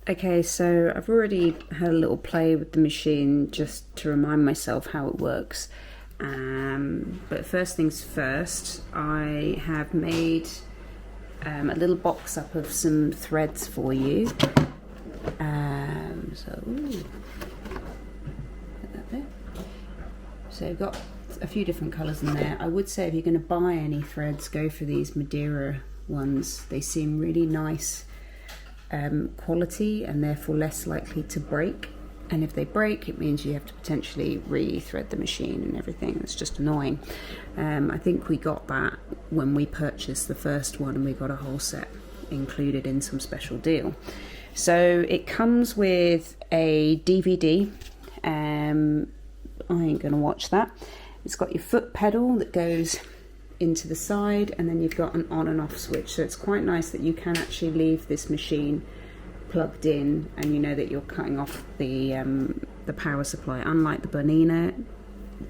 Okay, so I've already had a little play with the machine just to remind myself how it works. But first things first, I have made a little box up of some threads for you. So I've got a few different colours in there. I would say if you're going to buy any threads, go for these Madeira ones. They seem really nice quality and therefore less likely to break. And if they break, it means you have to potentially re-thread the machine and everything. It's just annoying. I think we got that when we purchased the first one, and we got a whole set included in some special deal. So it comes with a DVD. I ain't gonna watch that. It's got your foot pedal that goes into the side, and then you've got an on and off switch. So it's quite nice that you can actually leave this machine plugged in, and you know that you're cutting off the power supply. Unlike the Bernina,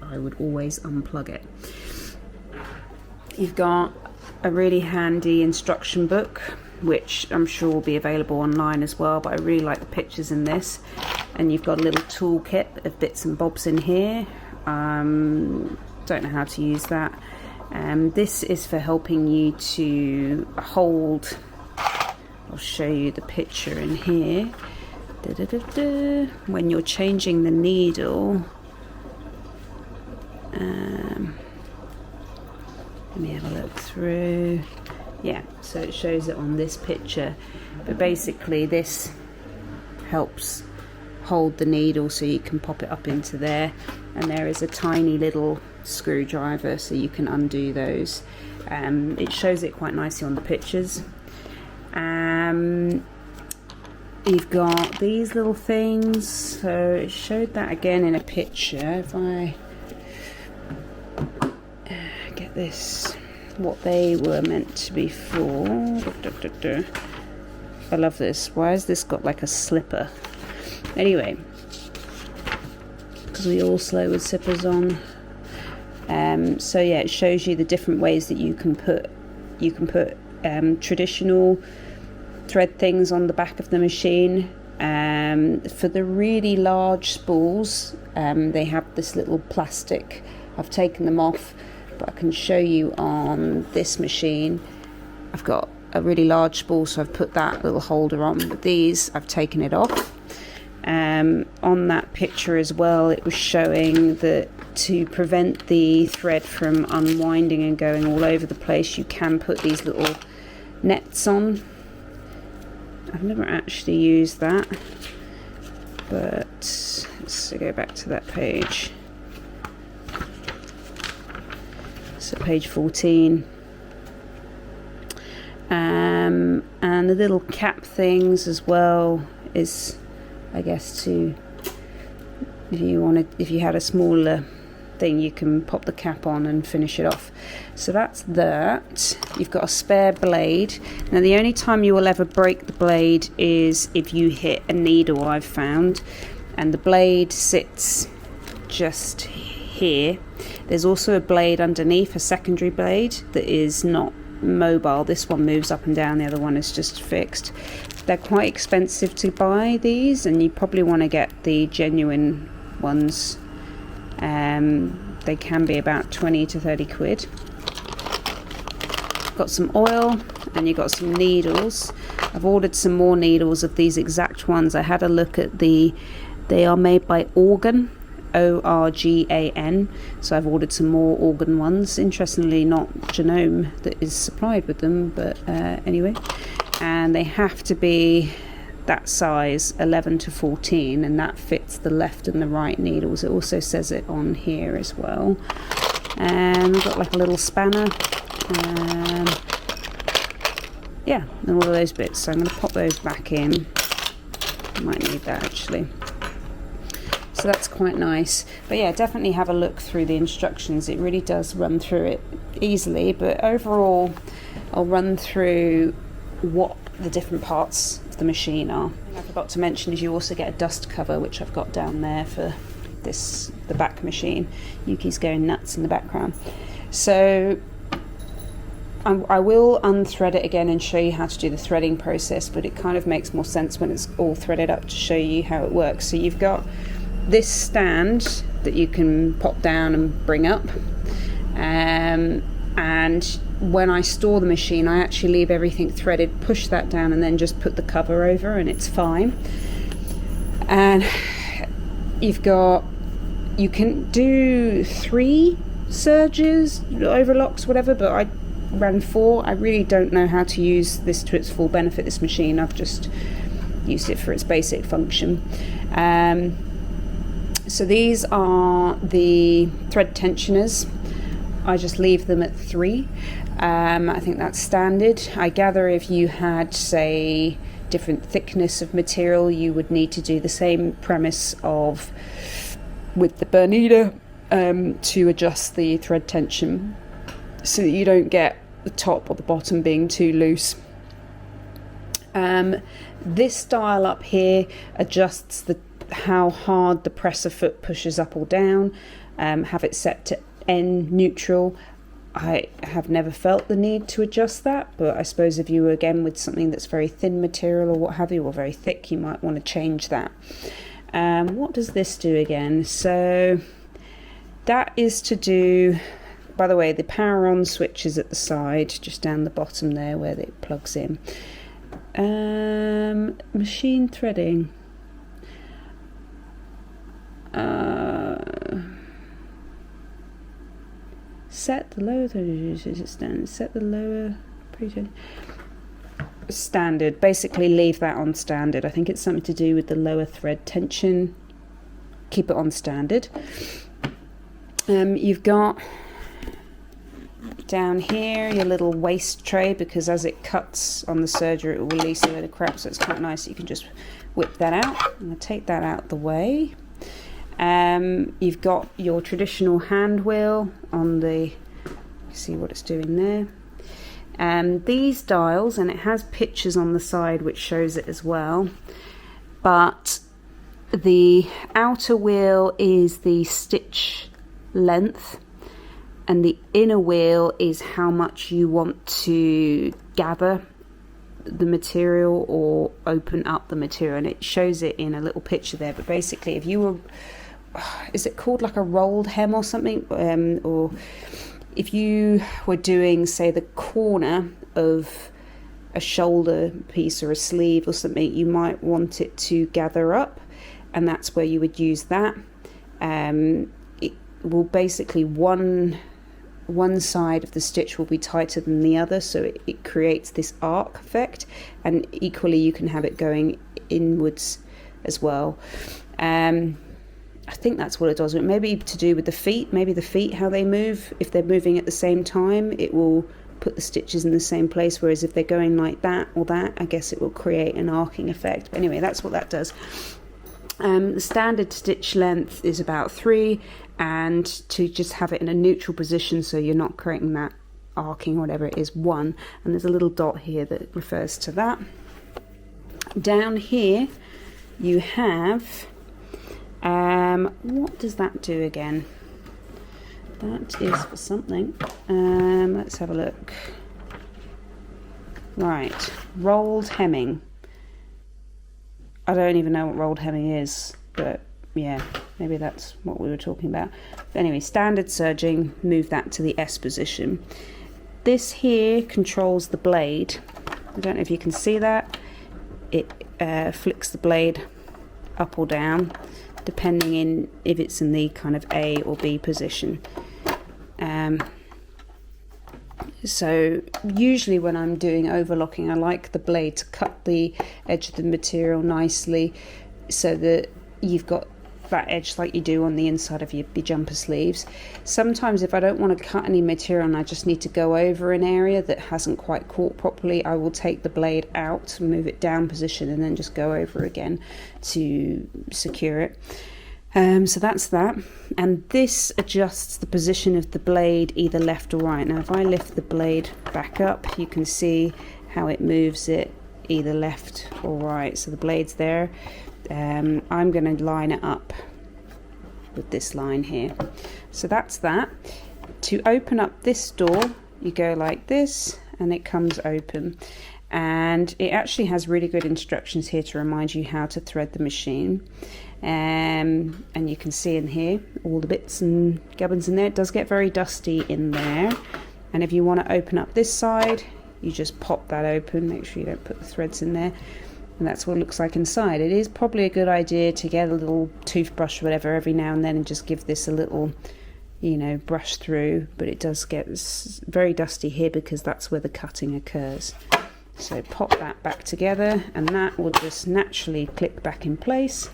I would always unplug it. You've got a really handy instruction book, which I'm sure will be available online as well, but I really like the pictures in this. And you've got a little toolkit of bits and bobs in here. Don't know how to use that. This is for helping you to hold. I'll show you the picture in here. When you're changing the needle, let me have a look through. Yeah, so it shows it on this picture, but basically this helps hold the needle so you can pop it up into there, and there is a tiny little screwdriver so you can undo those. It shows it quite nicely on the pictures. You've got these little things, so it showed that again in a picture. If I get this, what they were meant to be for. I love this. Why has this got like a slipper? Anyway, because we all slow with zippers on. So yeah, it shows you the different ways that you can put traditional thread things on the back of the machine. For the really large spools, they have this little plastic. I've taken them off, but I can show you on this machine. I've got a really large spool, so I've put that little holder on, but these I've taken it off. On that picture as well, it was showing that to prevent the thread from unwinding and going all over the place, you can put these little nets on. I've never actually used that, but let's go back to that page. So page 14. And the little cap things as well is, I guess, to if you had a smaller thing, you can pop the cap on and finish it off. So that's that. You've got a spare blade. Now the only time you will ever break the blade is if you hit a needle, I've found, and the blade sits just here. There's also a blade underneath, a secondary blade that is not mobile. This one moves up and down, the other one is just fixed. They're quite expensive to buy these, and you probably want to get the genuine ones. They can be about 20 to 30 quid. Got some oil, and you've got some needles. I've ordered some more needles of these exact ones. I had a look at they are made by Organ, Organ, so I've ordered some more Organ ones. Interestingly, not Janome that is supplied with them, but anyway. And they have to be that size, 11 to 14, and that fits the left and the right needles. It also says it on here as well. And we've got like a little spanner, yeah, and all of those bits. So I'm going to pop those back in. Might need that actually. So that's quite nice. But yeah, definitely have a look through the instructions. It really does run through it easily, but overall I'll run through what the different parts of the machine are. I forgot to mention is you also get a dust cover, which I've got down there for the back machine. Yuki's going nuts in the background. So I will unthread it again and show you how to do the threading process, but it kind of makes more sense when it's all threaded up to show you how it works. So you've got this stand that you can pop down and bring up, and when I store the machine, I actually leave everything threaded, push that down, and then just put the cover over, and it's fine. And you can do 3 surges, overlocks, whatever, but I ran 4. I really don't know how to use this to its full benefit, this machine. I've just used it for its basic function. So these are the thread tensioners. I just leave them at 3. I think that's standard. I gather if you had, say, different thickness of material, you would need to do the same premise of with the Bernina to adjust the thread tension so that you don't get the top or the bottom being too loose. This dial up here adjusts how hard the presser foot pushes up or down. Have it set to N neutral. I have never felt the need to adjust that, but I suppose if you were again with something that's very thin material or what have you, or very thick, you might want to change that. What does this do again? So that is to do, by the way, the power on switch is at the side, just down the bottom there where it plugs in. Machine threading. Set the lower set the lower standard. Basically leave that on standard. I think it's something to do with the lower thread tension. Keep it on standard. You've got down here your little waste tray, because as it cuts on the serger it will release a load of crap, so it's quite nice. You can just whip that out. I'm going to take that out the way. You've got your traditional hand wheel on the, see what it's doing there. These dials, and it has pictures on the side which shows it as well, but the outer wheel is the stitch length and the inner wheel is how much you want to gather the material or open up the material, and it shows it in a little picture there. But basically, if you were, is it called like a rolled hem or something, or if you were doing, say, the corner of a shoulder piece or a sleeve or something, you might want it to gather up, and that's where you would use that. It will basically one side of the stitch will be tighter than the other, so it creates this arc effect, and equally you can have it going inwards as well. I think that's what it does. It may be to do with the feet, maybe the feet, how they move. If they're moving at the same time, it will put the stitches in the same place, whereas if they're going like that or that, I guess it will create an arcing effect. But anyway, that's what that does. The standard stitch length is about 3, and to just have it in a neutral position so you're not creating that arcing or whatever it is, 1, and there's a little dot here that refers to that. Down here you have what does that do again? That is for something. Let's have a look. Right, rolled hemming. I don't even know what rolled hemming is, but yeah, maybe that's what we were talking about. But anyway, standard serging, move that to the S position. This here controls the blade. I don't know if you can see that. It flicks the blade up or down, depending in if it's in the kind of A or B position. So usually when I'm doing overlocking, I like the blade to cut the edge of the material nicely so that you've got that edge like you do on the inside of your jumper sleeves. Sometimes if I don't want to cut any material and I just need to go over an area that hasn't quite caught properly, I will take the blade out, move it down position, and then just go over again to secure it. So that's that, and this adjusts the position of the blade either left or right. Now if I lift the blade back up, you can see how it moves it either left or right. So the blade's there. I'm going to line it up with this line here. So that's that. To open up this door, you go like this and it comes open. And it actually has really good instructions here to remind you how to thread the machine. And you can see in here all the bits and gubbins in there. It does get very dusty in there. And if you want to open up this side, you just pop that open. Make sure you don't put the threads in there. And that's what it looks like inside. It is probably a good idea to get a little toothbrush or whatever every now and then and just give this a little, you know, brush through. But it does get very dusty here because that's where the cutting occurs. So pop that back together and that will just naturally click back in place.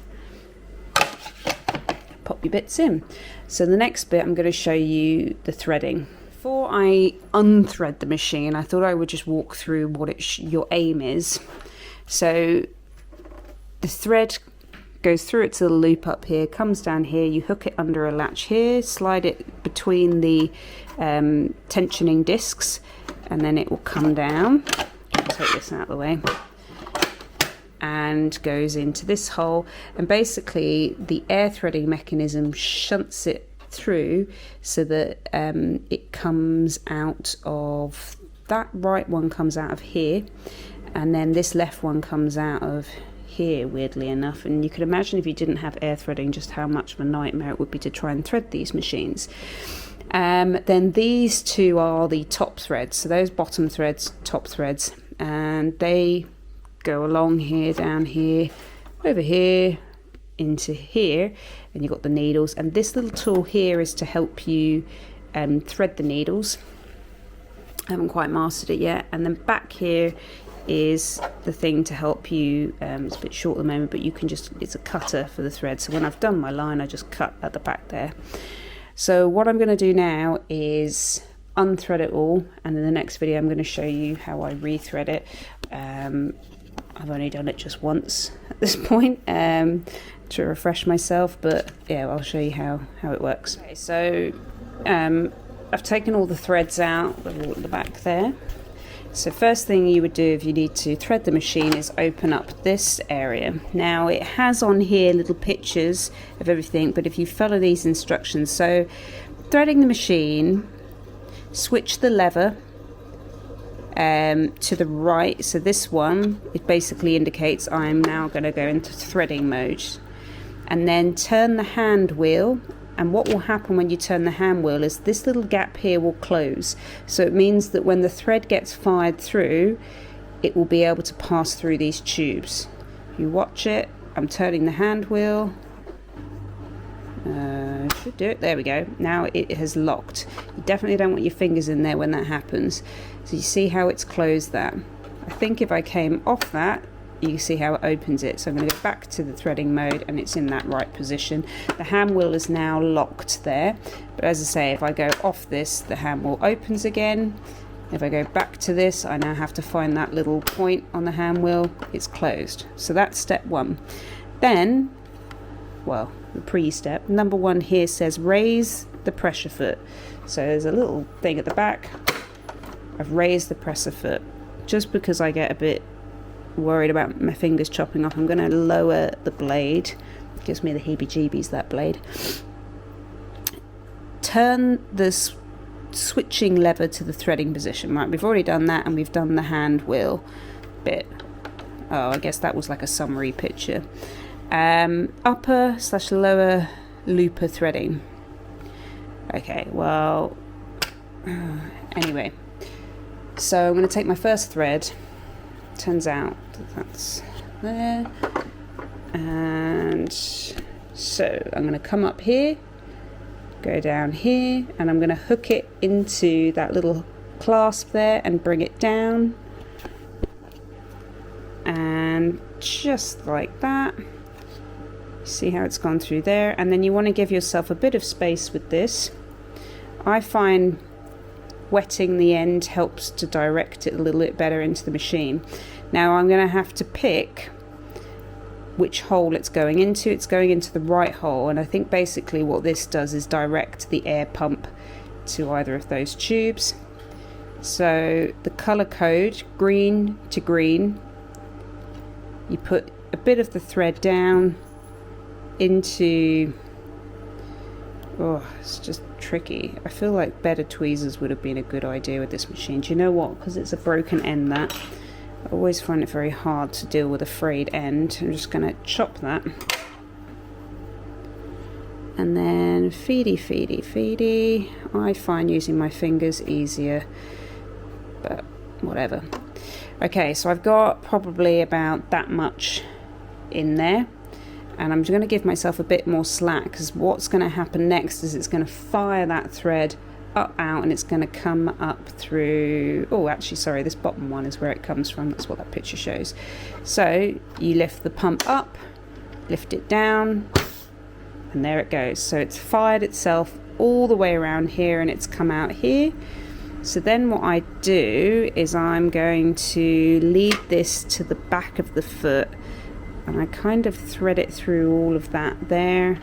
Pop your bits in. So the next bit I'm going to show you the threading. Before I unthread the machine, I thought I would just walk through what your aim is. So the thread goes through its little loop up here, comes down here, you hook it under a latch here, slide it between the tensioning discs, and then it will come down. I'll take this out of the way. And goes into this hole, and basically the air threading mechanism shunts it through so that it comes out of, that right one comes out of here, and then this left one comes out of here, weirdly enough. And you could imagine if you didn't have air threading just how much of a nightmare it would be to try and thread these machines. Then these two are the top threads, so those bottom threads, top threads, and they go along here, down here, over here, into here, and you've got the needles. And this little tool here is to help you thread the needles. I haven't quite mastered it yet. And then back here is the thing to help you, it's a bit short at the moment, but you can just, it's a cutter for the thread. So when I've done my line, I just cut at the back there. So what I'm going to do now is unthread it all, and in the next video I'm going to show you how I rethread it. I've only done it just once at this point to refresh myself, but yeah, I'll show you how it works. Okay, so I've taken all the threads out, they're all at the back there. So first thing you would do if you need to thread the machine is open up this area. Now it has on here little pictures of everything, but if you follow these instructions, so threading the machine, switch the lever to the right. So this one, it basically indicates I'm now going to go into threading mode. And then turn the hand wheel, and what will happen when you turn the hand wheel is this little gap here will close. So it means that when the thread gets fired through, it will be able to pass through these tubes. You watch it, I'm turning the hand wheel. Should do it, there we go. Now it has locked. You definitely don't want your fingers in there when that happens. So you see how it's closed that. I think if I came off that, you can see how it opens it. So I'm going to go back to the threading mode and it's in that right position. The hand wheel is now locked there, but as I say, if I go off this, the hand wheel opens again. If I go back to this, I now have to find that little point on the hand wheel. It's closed. So that's step one. Then, well, the pre-step, number one here says raise the pressure foot. So there's a little thing at the back. I've raised the pressure foot. Just because I get a bit worried about my fingers chopping off, I'm going to lower the blade. It gives me the heebie-jeebies, that blade. Turn the switching lever to the threading position. Right, we've already done that, and we've done the hand wheel bit. Oh, I guess that was like a summary picture. Upper/lower looper threading. Okay, well, anyway, so I'm going to take my first thread. Turns out that's there, and so I'm going to come up here, go down here, and I'm going to hook it into that little clasp there and bring it down, and just like that. See how it's gone through there, and then you want to give yourself a bit of space with this. I find wetting the end helps to direct it a little bit better into the machine. Now I'm going to have to pick which hole it's going into. It's going into the right hole, and I think basically what this does is direct the air pump to either of those tubes. So the color code, green to green, you put a bit of the thread down into, oh, it's just tricky. I feel like better tweezers would have been a good idea with this machine. Do you know what? Because it's a broken end, that I always find it very hard to deal with a frayed end. I'm just going to chop that. And then feedy, feedy, feedy. I find using my fingers easier, but whatever. Okay, so I've got probably about that much in there. And I'm going to give myself a bit more slack, because what's going to happen next is it's going to fire that thread up out, and it's going to come up through, oh actually sorry, this bottom one is where it comes from. That's what that picture shows. So you lift the pump up, lift it down, and there it goes. So it's fired itself all the way around here, and it's come out here. So then what I do is I'm going to lead this to the back of the foot, and I kind of thread it through all of that there.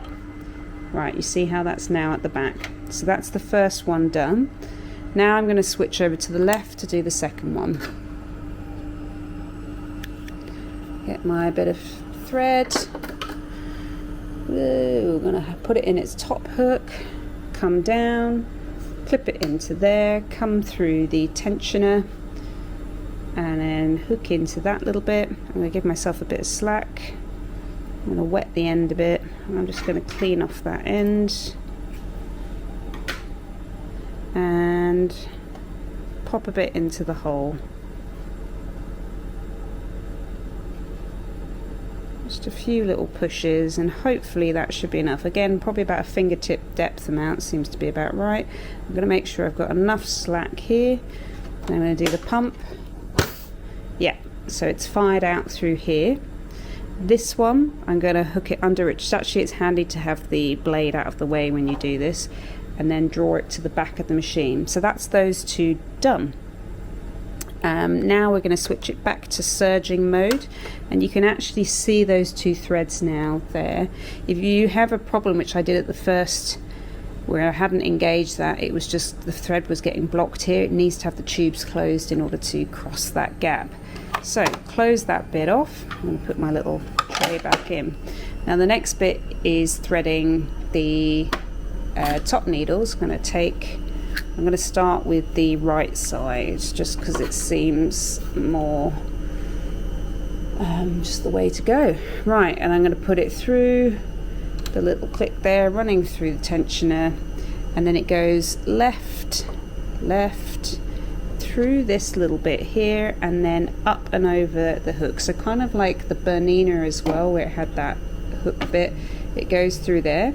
Right, you see how that's now at the back. So that's the first one done. Now I'm going to switch over to the left to do the second one. Get my bit of thread. We're going to put it in its top hook, come down, clip it into there, come through the tensioner, and then hook into that little bit. I'm going to give myself a bit of slack. I'm going to wet the end a bit, and I'm just going to clean off that end and pop a bit into the hole. Just a few little pushes, and hopefully that should be enough. Again, probably about a fingertip depth amount seems to be about right. I'm going to make sure I've got enough slack here. And I'm going to do the pump. Yeah, so it's fired out through here. This one, I'm going to hook it under it. Actually, it's handy to have the blade out of the way when you do this, and then draw it to the back of the machine. So that's those two done. Now we're going to switch it back to surging mode, and you can actually see those two threads now there. If you have a problem, which I did at the first, where I hadn't engaged that, it was just the thread was getting blocked here. It needs to have the tubes closed in order to cross that gap. So close that bit off. I'm going to put my little tray back in. Now the next bit is threading the top needles. I'm going to start with the right side, just because it seems more just the way to go. Right, and I'm going to put it through the little clip there, running through the tensioner, and then it goes left, left, through this little bit here, and then up and over the hook. So kind of like the Bernina as well, where it had that hook bit. It goes through there.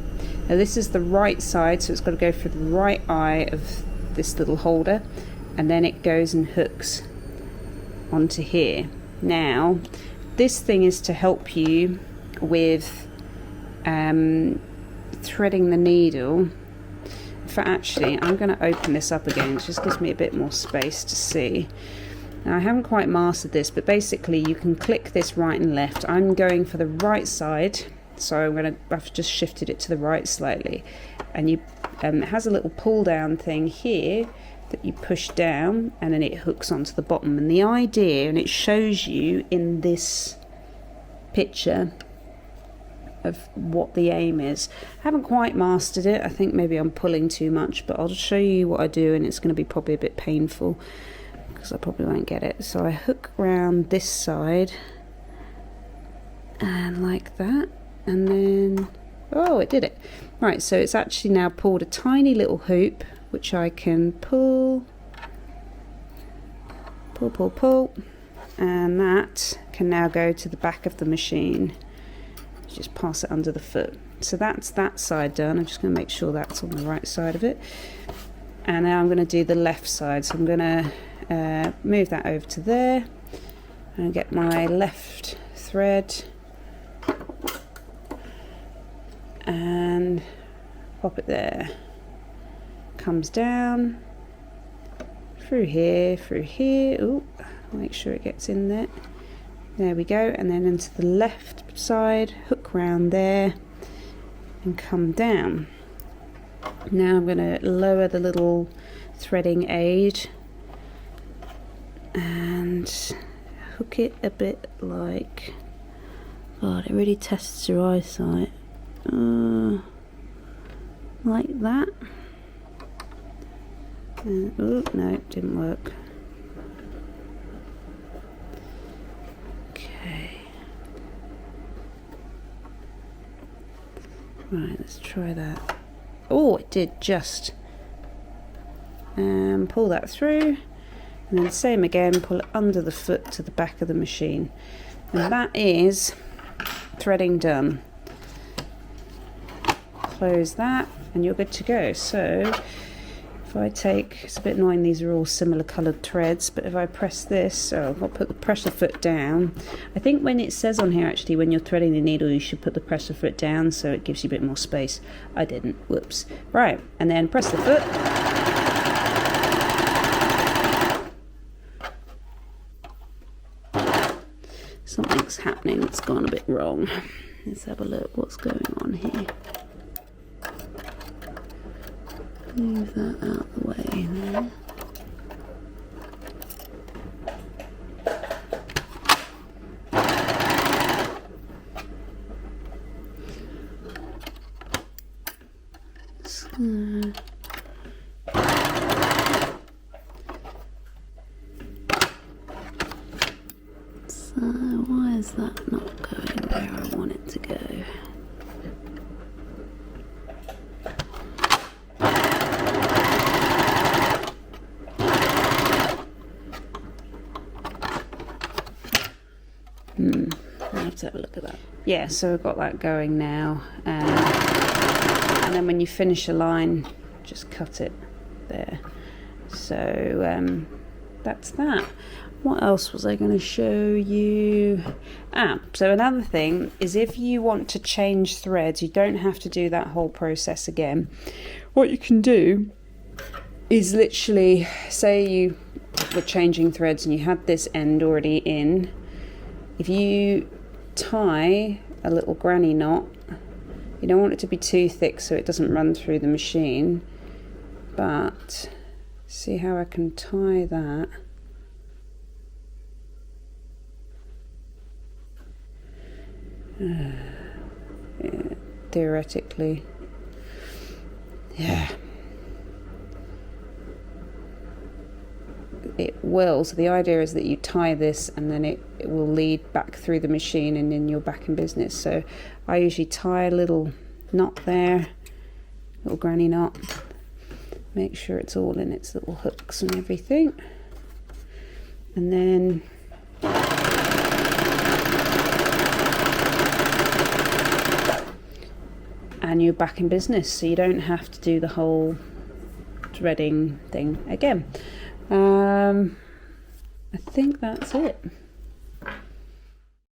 Now this is the right side, so it's got to go through the right eye of this little holder, and then it goes and hooks onto here. Now this thing is to help you with threading the needle. Actually, I'm going to open this up again. It just gives me a bit more space to see. Now I haven't quite mastered this, but basically you can click this right and left. I'm going for the right side, so I've just shifted it to the right slightly, and it has a little pull down thing here that you push down, and then it hooks onto the bottom. And the idea, and it shows you in this picture of what the aim is. I haven't quite mastered it. I think maybe I'm pulling too much, but I'll just show you what I do, and it's going to be probably a bit painful because I probably won't get it. So I hook around this side and like that, and then oh, it did it. Right, so it's actually now pulled a tiny little hoop which I can pull, and that can now go to the back of the machine. Just pass it under the foot. So that's that side done. I'm just going to make sure that's on the right side of it, and now I'm going to do the left side. So I'm going to move that over to there and get my left thread and pop it there. Comes down through here, ooh, make sure it gets in there. There we go, and then into the left side, hook round there and come down. Now I'm going to lower the little threading aid and hook it a bit like, God, it really tests your eyesight, like that. Oh no, it didn't work. Okay. Right, let's try that. Oh, it did just. Pull that through, and then same again, pull it under the foot to the back of the machine. And that is threading done. Close that and you're good to go. So if I take, it's a bit annoying, these are all similar coloured threads, but if I press this, so I'll put the pressure foot down. I think when it says on here actually when you're threading the needle you should put the pressure foot down so it gives you a bit more space. I didn't, whoops. Right, and then press the foot. Something's happening, it's gone a bit wrong. Let's have a look what's going on here. Move that out the way there. So why is that not going where I want it to go? I'll have to have a look at that. Yeah, so we've got that going now. And then when you finish a line, just cut it there. So that's that. What else was I going to show you? So another thing is if you want to change threads, you don't have to do that whole process again. What you can do is literally, say you were changing threads and you had this end already in. If you tie a little granny knot, you don't want it to be too thick so it doesn't run through the machine, but see how I can tie that. Yeah, theoretically, yeah, it will. So the idea is that you tie this and then it will lead back through the machine and then you're back in business. So I usually tie a little knot there, little granny knot, make sure it's all in its little hooks and everything, and then you're back in business, so you don't have to do the whole threading thing again. I think that's it.